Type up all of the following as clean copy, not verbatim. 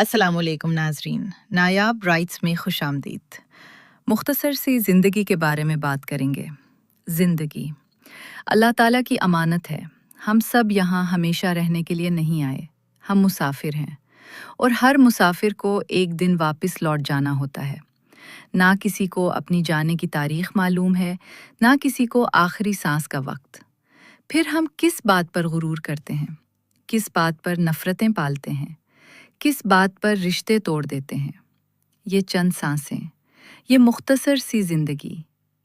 السلام علیکم ناظرین، نایاب رائٹس میں خوش آمدید۔ مختصر سی زندگی کے بارے میں بات کریں گے۔ زندگی اللہ تعالیٰ کی امانت ہے۔ ہم سب یہاں ہمیشہ رہنے کے لیے نہیں آئے، ہم مسافر ہیں، اور ہر مسافر کو ایک دن واپس لوٹ جانا ہوتا ہے۔ نہ کسی کو اپنی جانے کی تاریخ معلوم ہے، نہ کسی کو آخری سانس کا وقت۔ پھر ہم کس بات پر غرور کرتے ہیں؟ کس بات پر نفرتیں پالتے ہیں؟ کس بات پر رشتے توڑ دیتے ہیں؟ یہ چند سانسیں، یہ مختصر سی زندگی،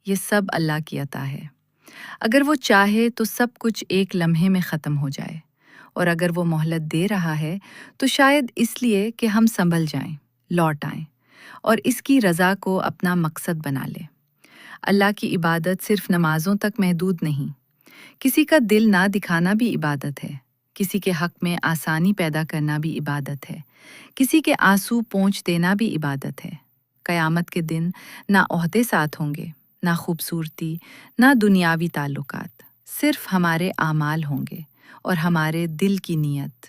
یہ سب اللہ کی عطا ہے۔ اگر وہ چاہے تو سب کچھ ایک لمحے میں ختم ہو جائے، اور اگر وہ مہلت دے رہا ہے تو شاید اس لیے کہ ہم سنبھل جائیں، لوٹ آئیں، اور اس کی رضا کو اپنا مقصد بنا لیں۔ اللہ کی عبادت صرف نمازوں تک محدود نہیں۔ کسی کا دل نہ دکھانا بھی عبادت ہے، کسی کے حق میں آسانی پیدا کرنا بھی عبادت ہے، کسی کے آنسو پونچھ دینا بھی عبادت ہے۔ قیامت کے دن نہ عہدے ساتھ ہوں گے، نہ خوبصورتی، نہ دنیاوی تعلقات، صرف ہمارے اعمال ہوں گے اور ہمارے دل کی نیت۔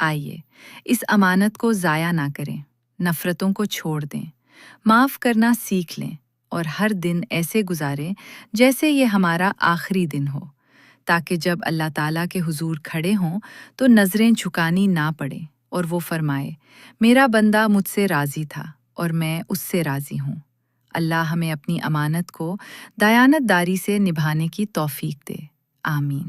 آئیے اس امانت کو ضائع نہ کریں، نفرتوں کو چھوڑ دیں، معاف کرنا سیکھ لیں، اور ہر دن ایسے گزاریں جیسے یہ ہمارا آخری دن ہو، تاکہ جب اللہ تعالیٰ کے حضور کھڑے ہوں تو نظریں جھکانی نہ پڑیں، اور وہ فرمائے، میرا بندہ مجھ سے راضی تھا اور میں اس سے راضی ہوں۔ اللہ ہمیں اپنی امانت کو دیانت داری سے نبھانے کی توفیق دے۔ آمین۔